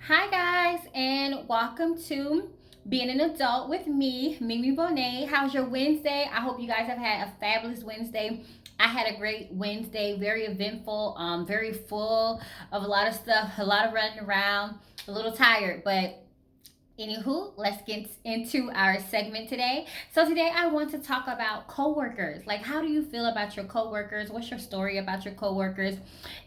Hi, guys, and welcome to Being an Adult with me, Mimi Bonet. How's your Wednesday? I hope you guys have had a fabulous Wednesday. I had a great Wednesday, very eventful, very full of a lot of stuff, a lot of running around, a little tired, but anywho, let's get into our segment today. So today I want to talk about coworkers. Like, how do you feel about your coworkers? What's your story about your coworkers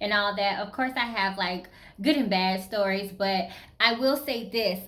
and all that? Of course, I have like good and bad stories, but I will say this.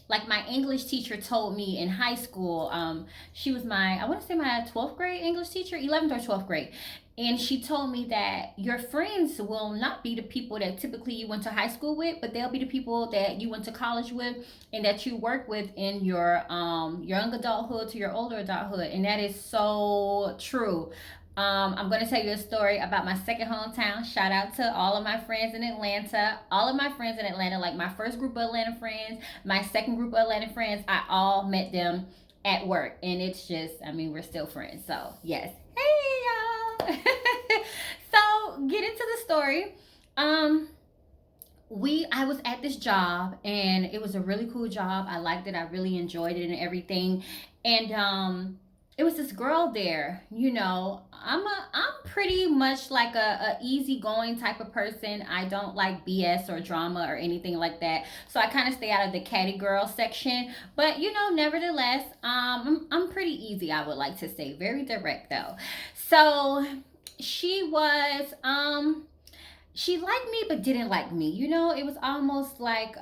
Like my English teacher told me in high school, she was I want to say my 12th grade English teacher, 11th or 12th grade. And she told me that your friends will not be the people that typically you went to high school with, but they'll be the people that you went to college with and that you work with in your young adulthood to your older adulthood. And that is so true. I'm going to tell you a story about my second hometown. Shout out to all of my friends in Atlanta. All of my friends in Atlanta, like my first group of Atlanta friends, my second group of Atlanta friends, I all met them at work. And it's just, I mean, we're still friends. So, yes. Hey, y'all. So, get into the story. Um, I was at this job and it was a really cool job. I liked it. I really enjoyed it and everything. And it was this girl there. I'm pretty much like a easygoing type of person. I don't like BS or drama or anything like that. So I kind of stay out of the catty girl section. But nevertheless, I'm pretty easy, I would like to say. Very direct though. So she was she liked me but didn't like me. It was almost like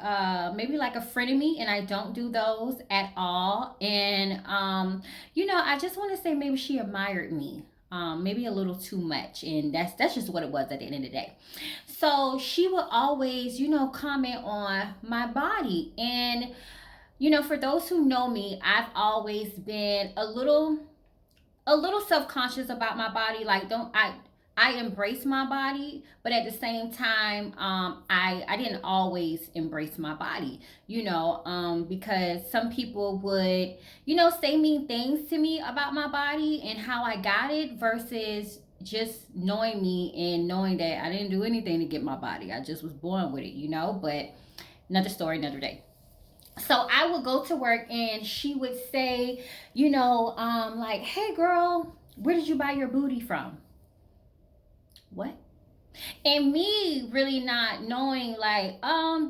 maybe like a frenemy, and I don't do those at all. And I just want to say maybe she admired me. Maybe a little too much, and that's just what it was at the end of the day. So she would always, comment on my body. And for those who know me, I've always been a little self-conscious about my body. Like, don't I embrace my body, but at the same time, I didn't always embrace my body, because some people would, say mean things to me about my body and how I got it versus just knowing me and knowing that I didn't do anything to get my body. I just was born with it. But another story, another day. So I would go to work and she would say, like, hey girl, where did you buy your booty from? What? And me really not knowing, like,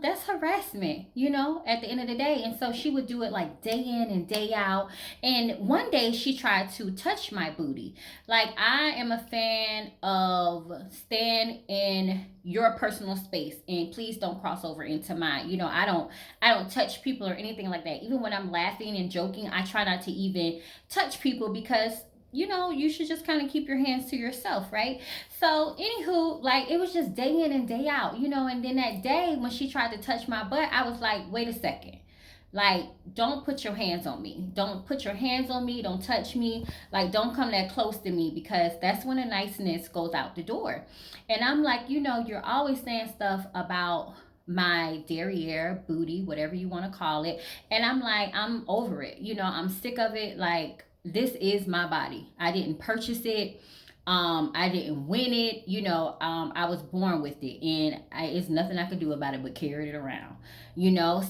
that's harassment, at the end of the day. And so she would do it like day in and day out. And one day she tried to touch my booty. Like, I am a fan of stand in your personal space and please don't cross over into mine. I don't touch people or anything like that. Even when I'm laughing and joking, I try not to even touch people because you should just kind of keep your hands to yourself, right? So, anywho, like, it was just day in and day out, and then that day when she tried to touch my butt, I was like, wait a second. Like, don't put your hands on me. Don't put your hands on me. Don't touch me. Like, don't come that close to me because that's when the niceness goes out the door. And I'm like, you're always saying stuff about my derriere, booty, whatever you want to call it. And I'm like, I'm over it. I'm sick of it. Like, this is my body. I didn't purchase it. I didn't win it. I was born with it, and it's nothing I could do about it but carry it around.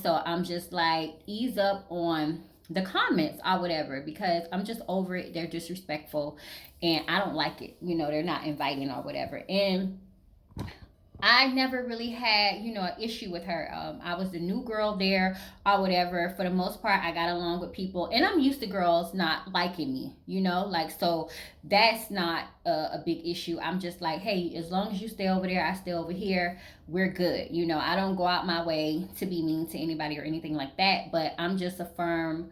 So I'm just like, ease up on the comments or whatever because I'm just over it. They're disrespectful, and I don't like it. They're not inviting or whatever. And I never really had, an issue with her. I was the new girl there or whatever. For the most part, I got along with people, and I'm used to girls not liking me, like, so that's not a big issue. I'm just like, hey, as long as you stay over there, I stay over here, we're good. I don't go out my way to be mean to anybody or anything like that, but I'm just a firm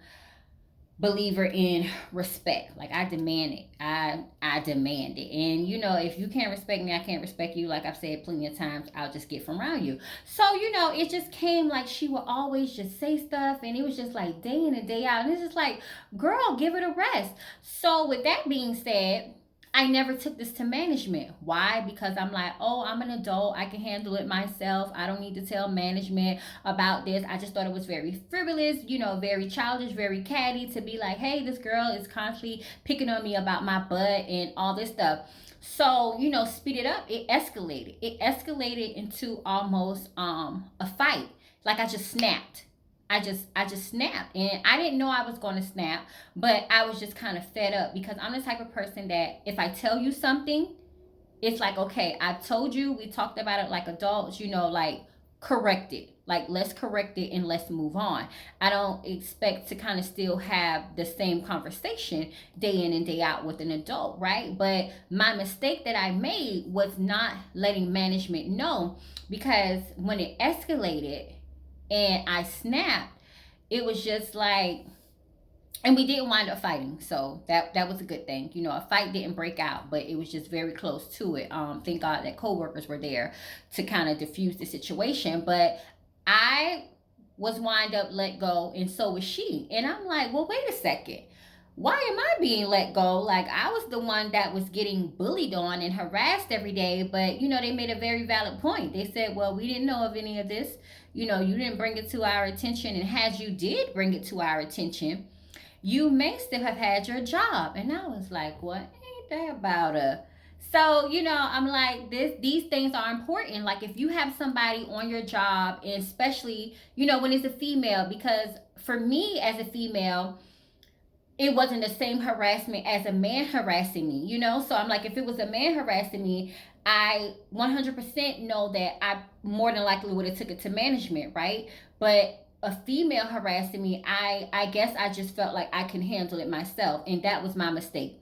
believer in respect. Like, I demand it. I demand it. And if you can't respect me, I can't respect you. Like I've said plenty of times, I'll just get from around you. So, it just came like she would always just say stuff and it was just like day in and day out. And it's just like, girl, give it a rest. So with that being said, I never took this to management. Why? Because I'm like, oh, I'm an adult. I can handle it myself. I don't need to tell management about this. I just thought it was very frivolous, very childish, very catty to be like, hey, this girl is constantly picking on me about my butt and all this stuff. So, speed it up, it escalated. It escalated into almost a fight. Like I just snapped. I just snapped. And I didn't know I was going to snap, but I was just kind of fed up because I'm the type of person that if I tell you something, it's like, okay, I told you, we talked about it like adults, like correct it. Like, let's correct it and let's move on. I don't expect to kind of still have the same conversation day in and day out with an adult, right? But my mistake that I made was not letting management know, because when it escalated and I snapped, it was just like, and we didn't wind up fighting, so that was a good thing. A fight didn't break out, but it was just very close to it. Thank God that coworkers were there to kind of diffuse the situation. But I was wind up let go, and so was she. And I'm like, well, wait a second. Why am I being let go? Like, I was the one that was getting bullied on and harassed every day. But they made a very valid point. They said, well, we didn't know of any of this. You didn't bring it to our attention, and as you did bring it to our attention, you may still have had your job. And I was like, what ain't that about a? So, I'm like, these things are important. Like, if you have somebody on your job, and especially, when it's a female, because for me as a female, it wasn't the same harassment as a man harassing me, So I'm like, if it was a man harassing me, I 100% know that I more than likely would have took it to management, right? But a female harassing me, I guess I just felt like I can handle it myself, and that was my mistake.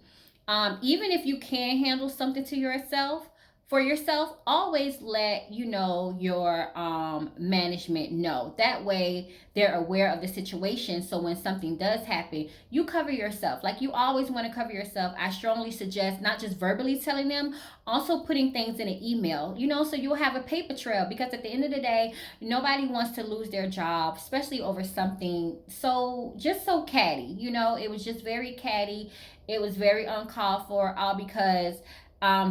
Even if you can handle something to yourself, for yourself, always let your management know. That way they're aware of the situation, so when something does happen, you cover yourself. Like, you always want to cover yourself. I strongly suggest not just verbally telling them, also putting things in an email, so you'll have a paper trail, because at the end of the day, nobody wants to lose their job, especially over something so catty. It was just very catty. It was very uncalled for, all because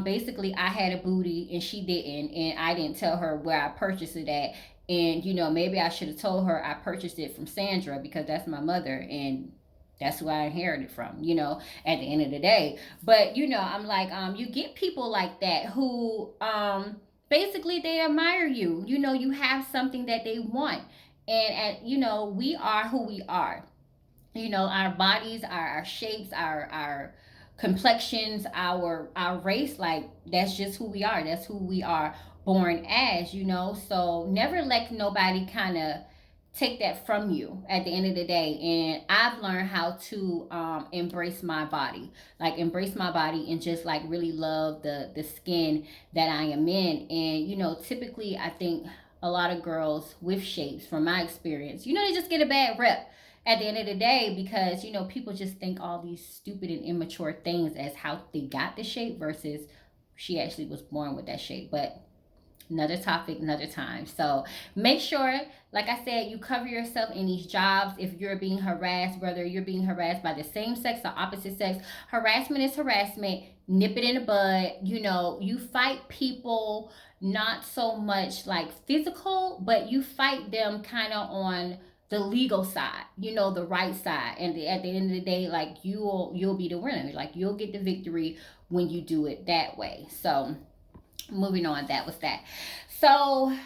basically I had a booty and she didn't, and I didn't tell her where I purchased it at. And maybe I should have told her I purchased it from Sandra, because that's my mother and that's who I inherited from, at the end of the day. But I'm like, you get people like that who basically they admire you. You have something that they want. And we are who we are. Our bodies, our shapes, our complexions, our race, like, that's just who we are. That's who we are born as. So never let nobody kind of take that from you at the end of the day. And I've learned how to embrace my body, like embrace my body, and just like really love the skin that I am in. And typically I think a lot of girls with shapes, from my experience, they just get a bad rep at the end of the day, because people just think all these stupid and immature things as how they got the shape, versus she actually was born with that shape. But another topic, another time. So make sure, like I said, you cover yourself in these jobs. If you're being harassed, whether you're being harassed by the same sex or opposite sex, harassment is harassment. Nip it in the bud. You fight people, not so much like physical, but you fight them kind of on the legal side, the right side. And at the end of the day, like, you'll be the winner. Like, you'll get the victory when you do it that way. So moving on, that was that. So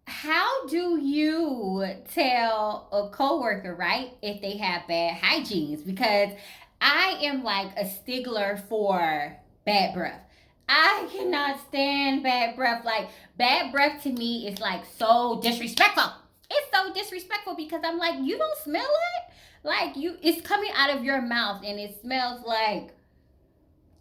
how do you tell a coworker, right, if they have bad hygiene? Because I am like a stickler for bad breath. I cannot stand bad breath. Like, bad breath to me is like so disrespectful. It's so disrespectful, because I'm like, you don't smell it? Like, it's coming out of your mouth and it smells like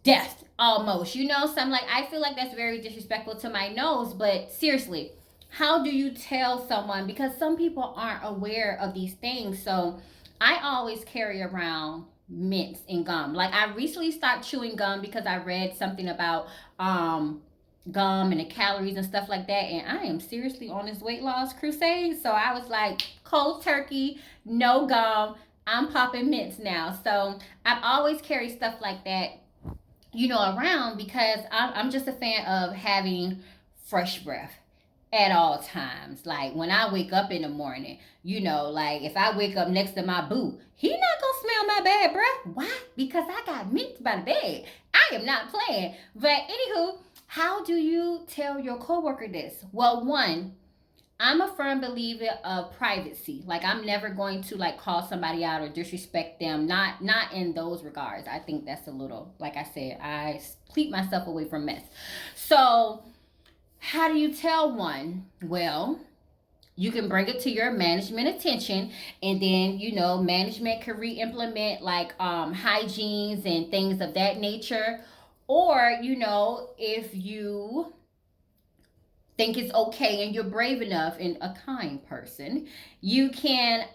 death almost, So I'm like, I feel like that's very disrespectful to my nose. But seriously, how do you tell someone? Because some people aren't aware of these things. So I always carry around mints and gum. Like, I recently stopped chewing gum because I read something about gum and the calories and stuff like that, and I am seriously on this weight loss crusade. So I was like, cold turkey, no gum. I'm popping mints now. So I've always carried stuff like that, around, because I'm just a fan of having fresh breath. at all times. Like when I wake up in the morning, like if I wake up next to my boo, he not gonna smell my bad breath. Why? Because I got mint by the bed. I am not playing. But anywho, how do you tell your coworker this? Well, one, I'm a firm believer of privacy. Like I'm never going to like call somebody out or disrespect them. Not in those regards. I think that's a little, like I said, I keep myself away from mess. So how do you tell one? Well, you can bring it to your management attention, and then management can re-implement like hygienes and things of that nature. Or if you think it's okay and you're brave enough and a kind person, you can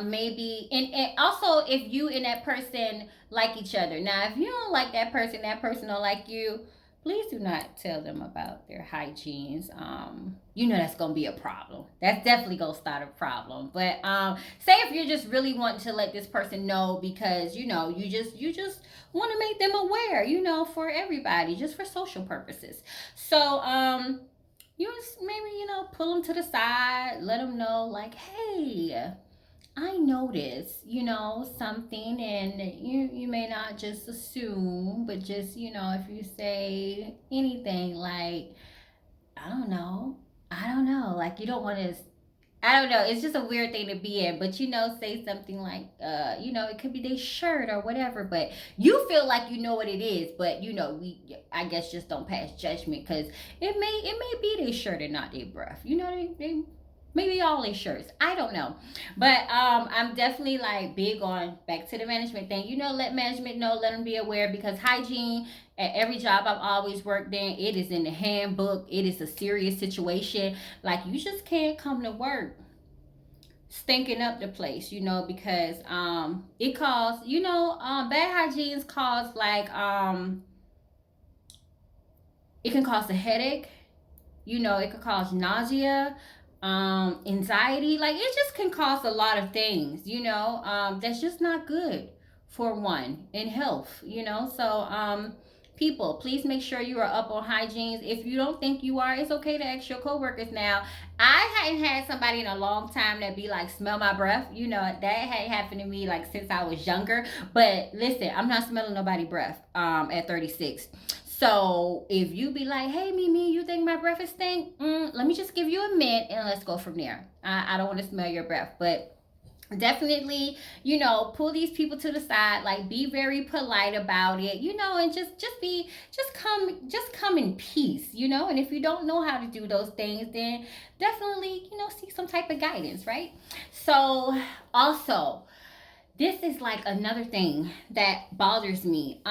maybe, and also if you and that person like each other. Now if you don't like that person don't like you, please do not tell them about their hygienes. That's gonna be a problem. That's definitely gonna start a problem. But say if you're just really wanting to let this person know because you just want to make them aware, for everybody, just for social purposes. So you just maybe pull them to the side, let them know like, hey, I noticed, something, and you may not just assume, but just if you say anything like, I don't know, like you don't want to. I don't know. It's just a weird thing to be in, but say something like, it could be their shirt or whatever, but you feel like you know what it is, but we, I guess, just don't pass judgment because it may be their shirt and not their breath. They maybe all their shirts. I don't know, but I'm definitely like big on back to the management thing. Let management know, let them be aware because hygiene at every job I've always worked in, it is in the handbook. It is a serious situation. Like you just can't come to work stinking up the place, because it causes, bad hygienes cause like it can cause a headache, it could cause nausea, anxiety, like it just can cause a lot of things, that's just not good for one in health, so people, please make sure you are up on hygienes. If you don't think you are, it's okay to ask your coworkers. Now I hadn't had somebody in a long time that be like, smell my breath, that hadn't happened to me like since I was younger. But listen, I'm not smelling nobody breath at 36. So if you be like, hey, Mimi, you think my breath is stink? Let me just give you a mint and let's go from there. I don't want to smell your breath, but definitely, pull these people to the side, like be very polite about it, and just come in peace, and if you don't know how to do those things, then definitely, seek some type of guidance, right? So also, this is like another thing that bothers me.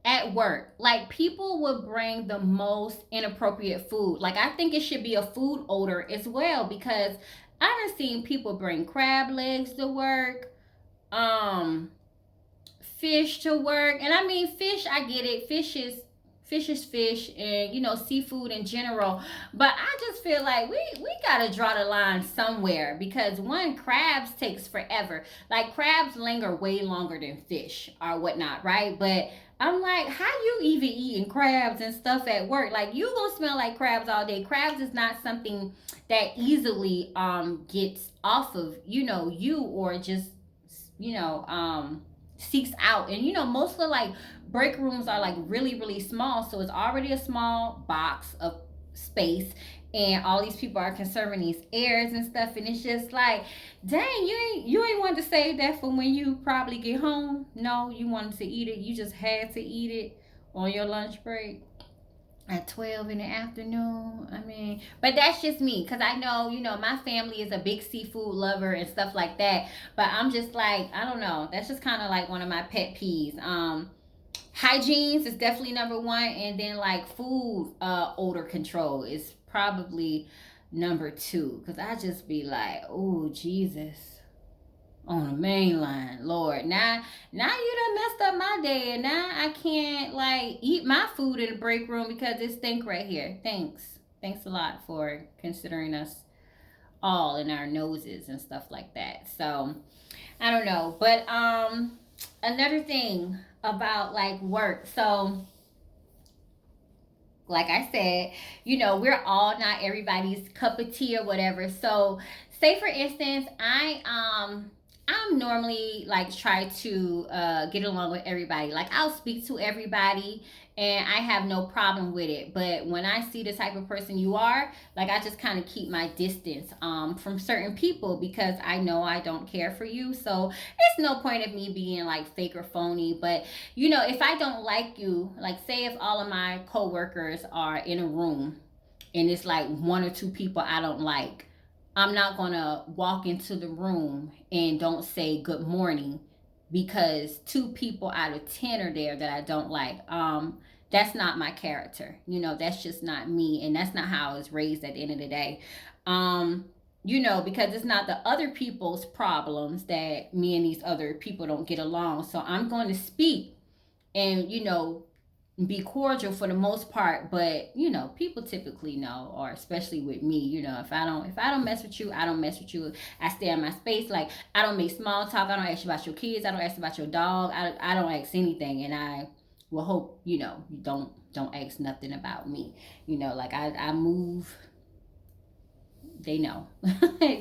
At work, like people would bring the most inappropriate food. Like I think it should be a food odor as well because I done seen people bring crab legs to work, um, fish to work, and I mean fish. I get it. Fish is fish, and seafood in general. But I just feel like we gotta draw the line somewhere because one, crabs takes forever. Like crabs linger way longer than fish or whatnot, right? But I'm like, how you even eating crabs and stuff at work? Like you gonna smell like crabs all day. Crabs is not something that easily gets off of you or just seeks out. And most of the like break rooms are like really really small, so it's already a small box of space, and all these people are conserving these airs and stuff, and it's just like, dang, you ain't want to save that for when you probably get home. No, you wanted to eat it, you just had to eat it on your lunch break at 12 in the afternoon. I mean, but that's just me because I know, my family is a big seafood lover and stuff like that. But I'm just like, I don't know. That's just kind of like one of my pet peeves. Hygienes is definitely number one. And then like food odor control is probably number two because I just be like, oh, Jesus. On the main line, Lord. Now you done messed up my day, and now I can't like eat my food in the break room because it stink right here. Thanks a lot for considering us all in our noses and stuff like that. So I don't know, but another thing about like work. So like I said, we're all not everybody's cup of tea or whatever. So, say for instance, I'm normally like try to get along with everybody. Like I'll speak to everybody and I have no problem with it. But when I see the type of person you are, like I just kind of keep my distance from certain people because I know I don't care for you. So it's no point of me being like fake or phony. But if I don't like you, like say if all of my coworkers are in a room and it's like one or two people I don't like, I'm not gonna walk into the room and don't say good morning because two people out of 10 are there that I don't like. That's not my character. That's just not me, and that's not how I was raised at the end of the day. Um, because it's not the other people's problems that me and these other people don't get along. So I'm going to speak and be cordial for the most part, but people typically know, or especially with me, if I don't mess with you, I don't mess with you. I stay in my space. Like I don't make small talk. I don't ask you about your kids. I don't ask about your dog. I don't ask anything, and I will hope you don't ask nothing about me. Like I move. They know.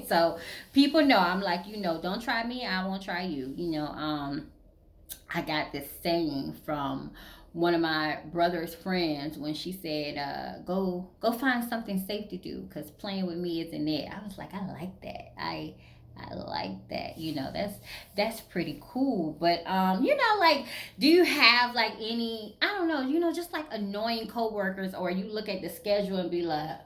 So people know I'm like, don't try me, I won't try you. I got this saying from one of my brother's friends when she said, "Go find something safe to do, because playing with me isn't it." I was like, I like that. I like that. That's pretty cool. But like, do you have like any, I don't know, just like annoying coworkers, or you look at the schedule and be like,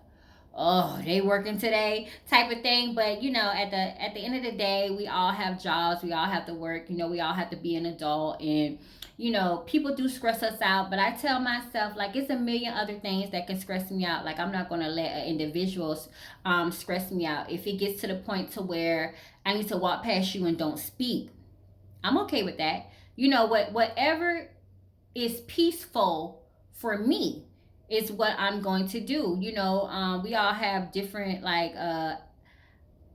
oh, they working today type of thing. But at the end of the day, we all have jobs, we all have to work, we all have to be an adult. And people do stress us out, but I tell myself like it's a million other things that can stress me out. Like I'm not going to let an individual stress me out. If it gets to the point to where I need to walk past you and don't speak, I'm okay with that. Whatever is peaceful for me is what I'm going to do. We all have different like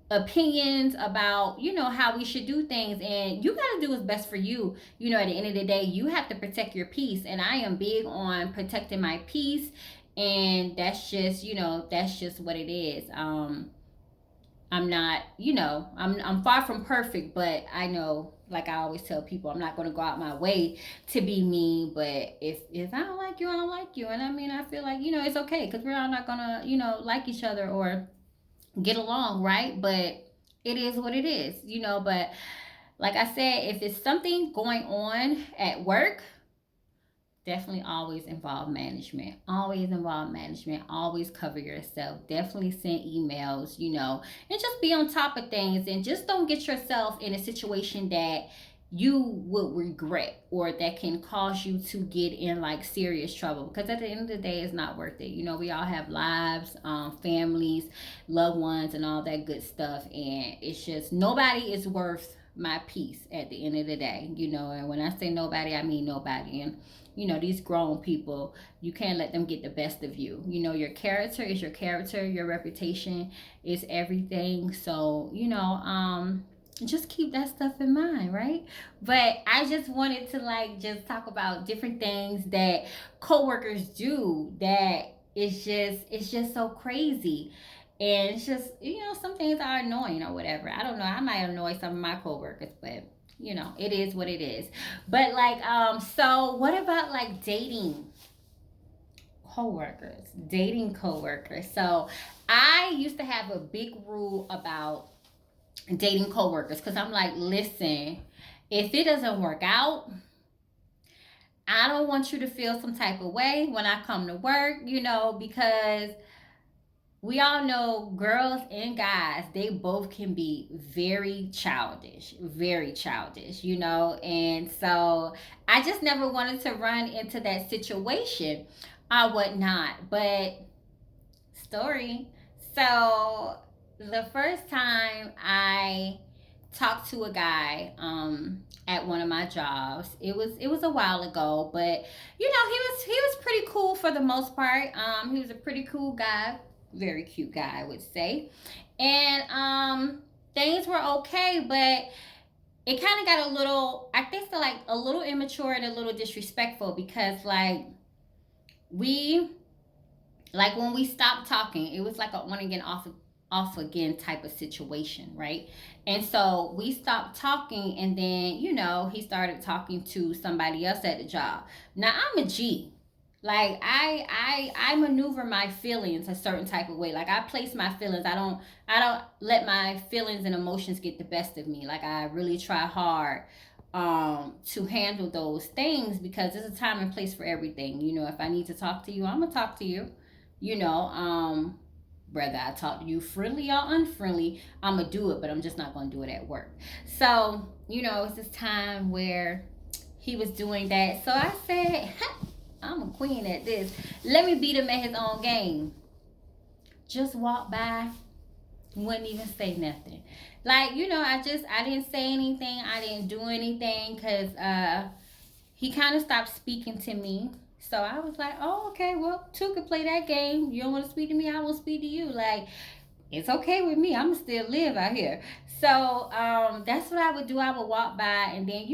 opinions about how we should do things, and you got to do what's best for you. At the end of the day, you have to protect your peace, and I am big on protecting my peace. And that's just what it is. I'm not, I'm far from perfect, but I know, like I always tell people, I'm not going to go out my way to be mean. But if I don't like you, I don't like you, and I mean, I feel like it's okay because we're all not gonna like each other or get along, right? But it is what it is. But like I said, if it's something going on at work, definitely always involve management. Always involve management. Always cover yourself. Definitely send emails, and just be on top of things, and just don't get yourself in a situation that you would regret, or that can cause you to get in like serious trouble, because at the end of the day it's not worth it. We all have lives, families, loved ones, and all that good stuff, and it's just nobody is worth my peace at the end of the day. And when I say nobody, I mean nobody. And these grown people, you can't let them get the best of you. Your character is your character, your reputation is everything. So just keep that stuff in mind, right? But I just wanted to like just talk about different things that coworkers do that it's just so crazy. And it's just, some things are annoying or whatever. I don't know. I might annoy some of my coworkers, but it is what it is. But like, so what about like dating coworkers. So I used to have a big rule about dating coworkers, because I'm like, listen, if it doesn't work out, I don't want you to feel some type of way when I come to work, because we all know girls and guys, they both can be very childish, and so I just never wanted to run into that situation or whatnot. But story. So the first time I talked to a guy at one of my jobs, it was a while ago, but he was pretty cool for the most part. He was a pretty cool guy, very cute guy, I would say. And things were okay, but it kind of got a little, I think so, like a little immature and a little disrespectful, because like we Like when we stopped talking, it was like a on again, off again type of situation, right? And so we stopped talking, and then he started talking to somebody else at the job. Now I'm a G. Like I maneuver my feelings a certain type of way. Like I place my feelings. I don't let my feelings and emotions get the best of me. Like I really try hard to handle those things because there's a time and place for everything. If I need to talk to you, I'm gonna talk to you. You know, whether I talk to you friendly or unfriendly, I'm gonna do it, but I'm just not gonna do it at work. So, it's this time where he was doing that. So I said, I'm a queen at this. Let me beat him at his own game. Just walk by, wouldn't even say nothing. Like, I didn't say anything. I didn't do anything because he kind of stopped speaking to me. So I was like, oh, okay, well, two could play that game. You don't want to speak to me, I won't speak to you. Like, it's okay with me. I'm still live out here. So that's what I would do. I would walk by, and then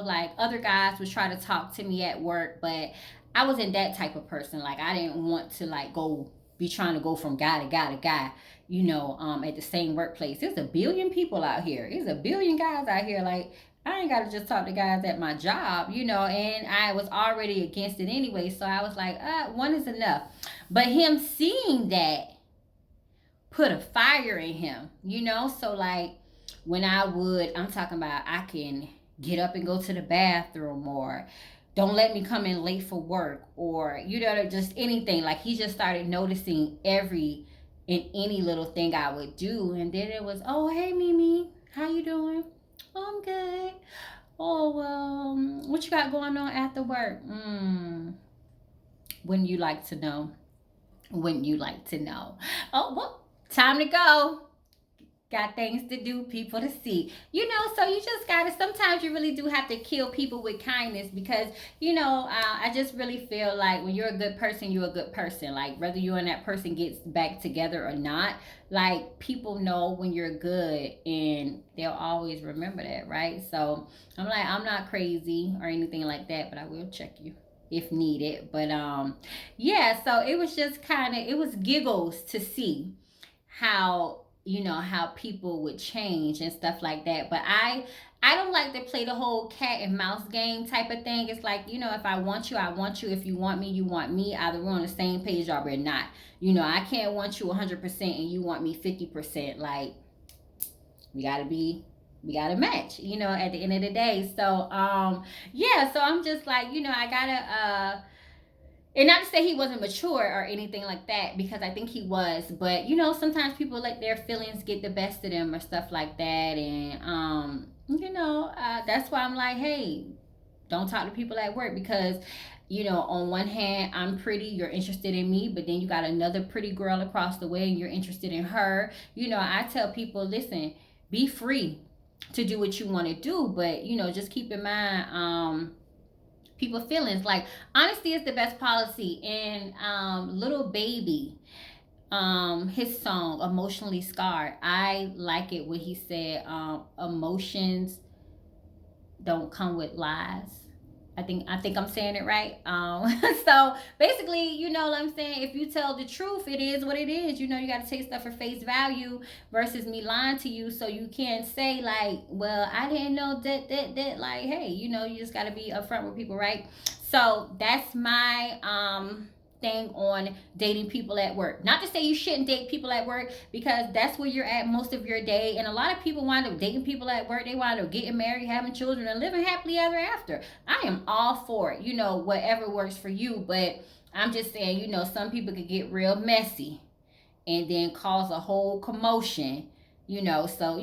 like other guys would try to talk to me at work, but I wasn't that type of person. Like I didn't want to like go be trying to go from guy to guy to guy. At the same workplace. There's a billion people out here. There's a billion guys out here. Like I ain't got to just talk to guys at my job, and I was already against it anyway. So I was like, one is enough. But him seeing that put a fire in him, So like when I'm talking about I can get up and go to the bathroom, or don't let me come in late for work, or just anything. Like he just started noticing every and any little thing I would do, and then it was, oh hey Mimi, how you doing? Oh, I'm good. Oh well, what you got going on after work? Wouldn't you like to know? Wouldn't you like to know? Oh well, time to go. Got things to do, people to see. So you just gotta, sometimes you really do have to kill people with kindness because, I just really feel like when you're a good person, you're a good person. Like whether you and that person gets back together or not, like people know when you're good and they'll always remember that, right? So I'm like, I'm not crazy or anything like that, but I will check you if needed. But yeah, so it was just it was giggles to see how how people would change and stuff like that. But I don't like to play the whole cat and mouse game type of thing. It's like, if I want you, I want you. If you want me, you want me. Either we're on the same page or we're not. I can't want you 100% and you want me 50%. Like we gotta match, at the end of the day. So yeah, so I'm just like, I gotta and not to say he wasn't mature or anything like that, because I think he was. But sometimes people let their feelings get the best of them or stuff like that, and that's why I'm like, hey, don't talk to people at work because on one hand I'm pretty, you're interested in me, but then you got another pretty girl across the way and you're interested in her. I tell people, listen, be free to do what you want to do, but just keep in mind people feelings. Like honesty is the best policy. And Little Baby, his song Emotionally Scarred, I like it when he said emotions don't come with lies. I think I'm saying it right. So basically, what I'm saying, if you tell the truth, it is what it is. You got to take stuff for face value versus me lying to you. So you can't say like, well, I didn't know that. Like, hey, you just got to be upfront with people, right? So that's my thing on dating people at work. Not to say you shouldn't date people at work, because that's where you're at most of your day. And a lot of people wind up dating people at work. They wind up getting married, having children, and living happily ever after. I am all for it, whatever works for you. But I'm just saying, some people could get real messy and then cause a whole commotion. So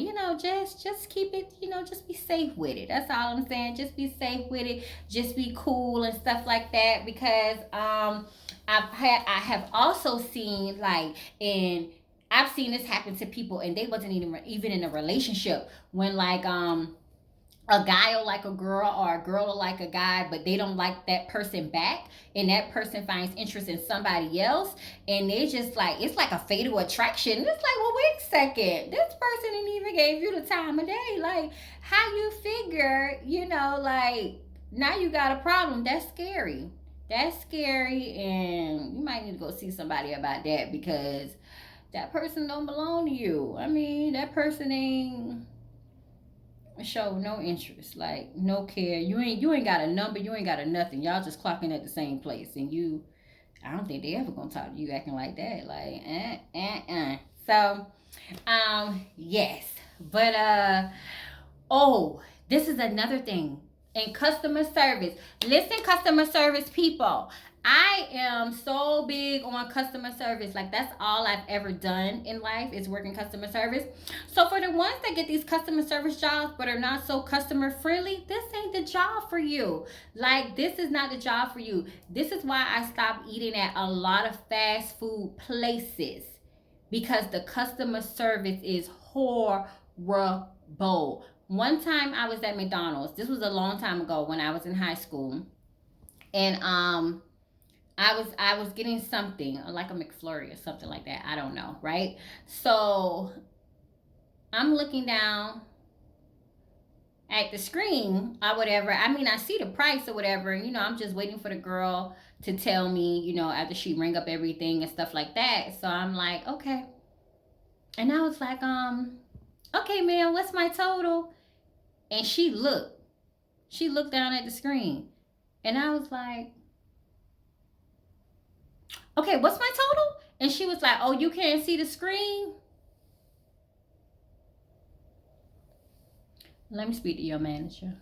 just keep it, just be safe with it. That's all I'm saying. Just be safe with it. Just be cool and stuff like that. Because I have also seen like in I've seen this happen to people and they wasn't even in a relationship, when like a guy will like a girl or a girl will like a guy, but they don't like that person back, and that person finds interest in somebody else, and they just like, it's like a fatal attraction. It's like, well, wait a second, this person didn't even gave you the time of day. Like, how you figure, like now you got a problem? That's scary. That's scary, and you might need to go see somebody about that because that person don't belong to you. I mean, that person ain't show no interest, like no care. You ain't got a number, you ain't got a nothing. Y'all just clocking at the same place, and you, I don't think they ever gonna talk to you acting like that. Like, So, yes, but oh, this is another thing in customer service. Listen, customer service people. I am so big on customer service. Like, that's all I've ever done in life is working customer service. So for the ones that get these customer service jobs but are not so customer friendly, this ain't the job for you. Like, this is not the job for you. This is why I stopped eating at a lot of fast food places, because the customer service is horrible. One time I was at McDonald's. This was a long time ago when I was in high school, and I was getting something like a McFlurry or something like that. I don't know, right? So I'm looking down at the screen or whatever. I mean, I see the price or whatever, and I'm just waiting for the girl to tell me, after she ring up everything and stuff like that. So I'm like, okay. And I was like, okay, man, what's my total? And she looked down at the screen, and I was like, okay, what's my total? And she was like, oh, you can't see the screen? Let me speak to your manager,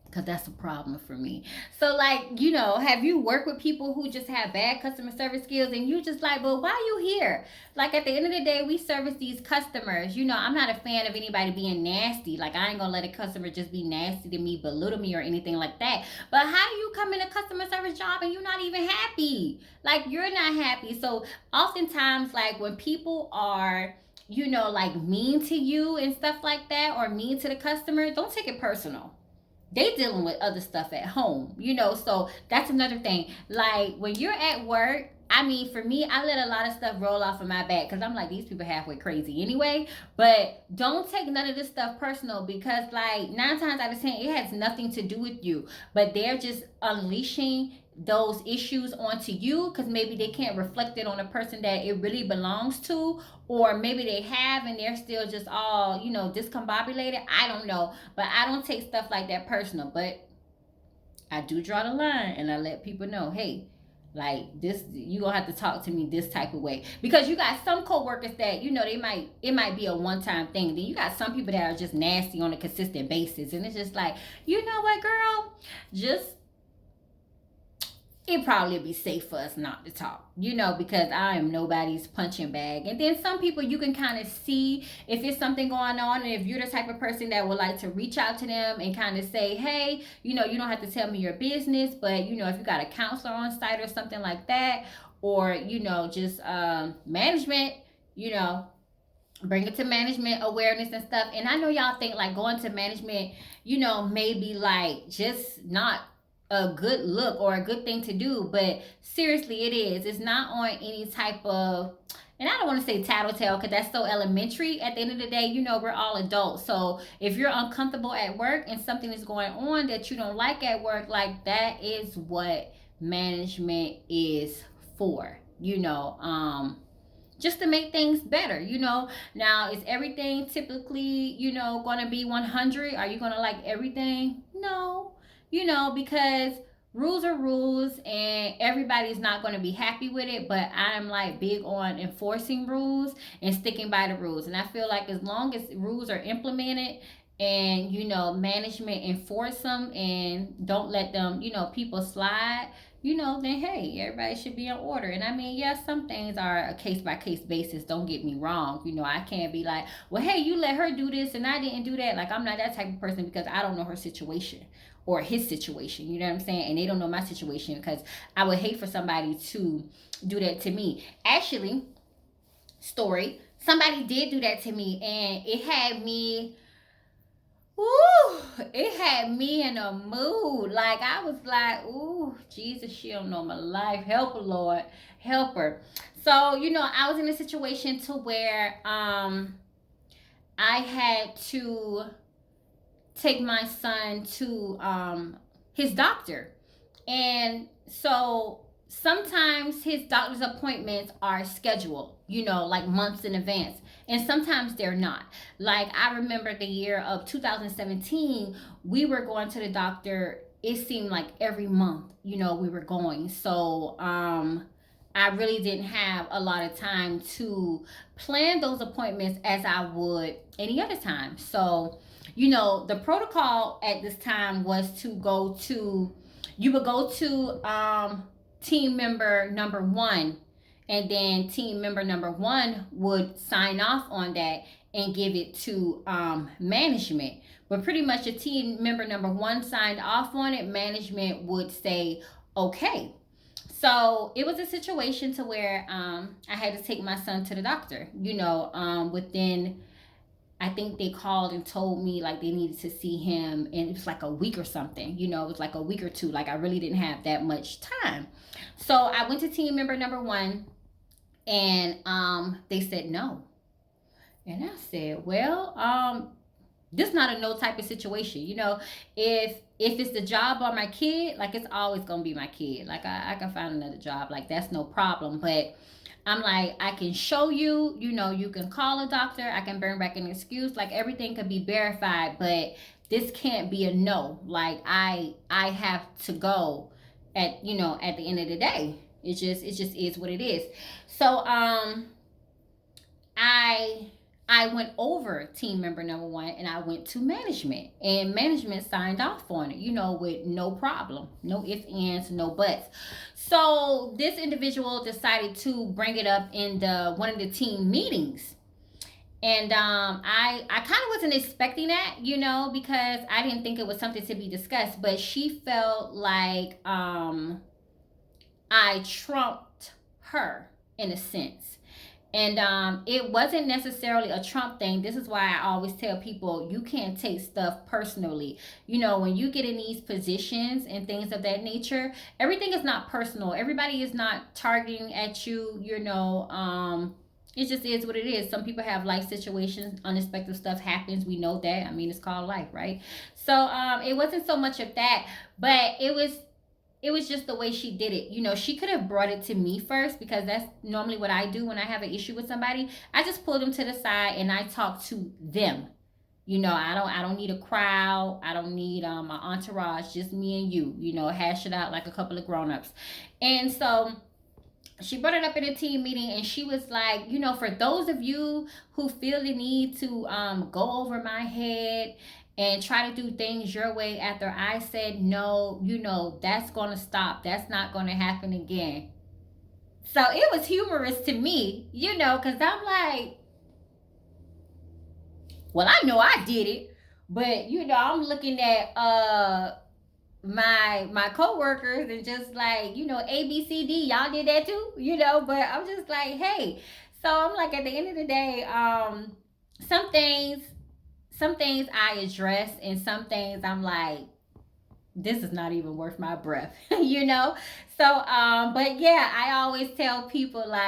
because that's a problem for me. So, like, have you worked with people who just have bad customer service skills, and you just like, but why are you here? Like, at the end of the day, we service these customers. I'm not a fan of anybody being nasty. Like, I ain't gonna let a customer just be nasty to me, belittle me, or anything like that. But how do you come in a customer service job and you're not even happy? Like, you're not happy. So oftentimes, like, when people are like mean to you and stuff like that, or mean to the customer, don't take it personal. They dealing with other stuff at home, so that's another thing. Like, when you're at work, I mean, for me, I let a lot of stuff roll off of my back because I'm like, these people halfway crazy anyway. But don't take none of this stuff personal, because like 9 times out of 10 it has nothing to do with you, but they're just unleashing those issues onto you because maybe they can't reflect it on a person that it really belongs to, or maybe they have and they're still just all discombobulated. I don't know, but I don't take stuff like that personal. But I do draw the line and I let people know, hey, like, this, you gonna have to talk to me this type of way, because you got some coworkers that it might be a one-time thing. Then you got some people that are just nasty on a consistent basis, and it's just like, you know what, girl, just, it probably be safe for us not to talk, because I am nobody's punching bag. And then some people, you can kind of see if it's something going on, and if you're the type of person that would like to reach out to them and kind of say, hey, you don't have to tell me your business, but if you got a counselor on site or something like that, or just management, bring it to management awareness and stuff. And I know y'all think like going to management, maybe like just not a good look or a good thing to do, but seriously, it is. It's not on any type of, and I don't want to say tattletale because that's so elementary. At the end of the day, we're all adults. So if you're uncomfortable at work and something is going on that you don't like at work, like, that is what management is for, just to make things better. Now, is everything typically going to be 100? Are you going to like everything? No, because rules are rules, and everybody's not going to be happy with it. But I'm like big on enforcing rules and sticking by the rules. And I feel like as long as rules are implemented and management enforce them and don't let them people slide, then hey, everybody should be in order. And I mean, yes, some things are a case by case basis. Don't get me wrong. I can't be like, well, hey, you let her do this and I didn't do that. Like, I'm not that type of person, because I don't know her situation or his situation. You know what I'm saying? And they don't know my situation, because I would hate for somebody to do that to me. Actually, story, somebody did do that to me, and it had me. Ooh, it had me in a mood. Like, I was like, ooh, Jesus, she don't know my life. Help her, Lord. Help her. So, I was in a situation to where I had to take my son to his doctor. And so sometimes his doctor's appointments are scheduled, like months in advance. And sometimes they're not. Like, I remember the year of 2017, we were going to the doctor, it seemed like every month, we were going. So, I really didn't have a lot of time to plan those appointments as I would any other time. So, the protocol at this time was to go to, you would go to team member number one, and then team member number one would sign off on that and give it to management. But pretty much, a team member number one signed off on it, management would say okay. So it was a situation to where I had to take my son to the doctor. Within, I think they called and told me like they needed to see him, and it was like a week or something. It was like a week or two. Like, I really didn't have that much time. So I went to team member number one, and they said no. And I said, well, this is not a no type of situation. If it's the job or my kid, like, it's always gonna be my kid. Like, I can find another job. Like, that's no problem. But I'm like, I can show you, you can call a doctor, I can bring back an excuse, like, everything could be verified, but this can't be a no. Like, I have to go at the end of the day. It just is what it is. So I went over team member number one, and I went to management, and management signed off on it, with no problem, no ifs, ands, no buts. So this individual decided to bring it up in one of the team meetings. And I kind of wasn't expecting that, because I didn't think it was something to be discussed, but she felt like I trumped her in a sense. And it wasn't necessarily a Trump thing. This is why I always tell people, you can't take stuff personally. When you get in these positions and things of that nature, everything is not personal. Everybody is not targeting at you. It just is what it is. Some people have life situations, unexpected stuff happens. We know that. I mean, it's called life, right? So it wasn't so much of that, but it was just the way she did it. She could have brought it to me first, because that's normally what I do when I have an issue with somebody. I just pull them to the side and I talk to them. I don't need a crowd. I don't need my entourage, just me and you, hash it out like a couple of grown-ups. And so she brought it up in a team meeting, and she was like, for those of you who feel the need to go over my head and try to do things your way after I said no, that's going to stop. That's not going to happen again. So it was humorous to me, because I'm like, well, I know I did it, but I'm looking at my coworkers and just like, A B C D, y'all did that too, but I'm just like, hey. So I'm like, at the end of the day, some things I address, and some things I'm like, this is not even worth my breath. So but yeah, I always tell people like,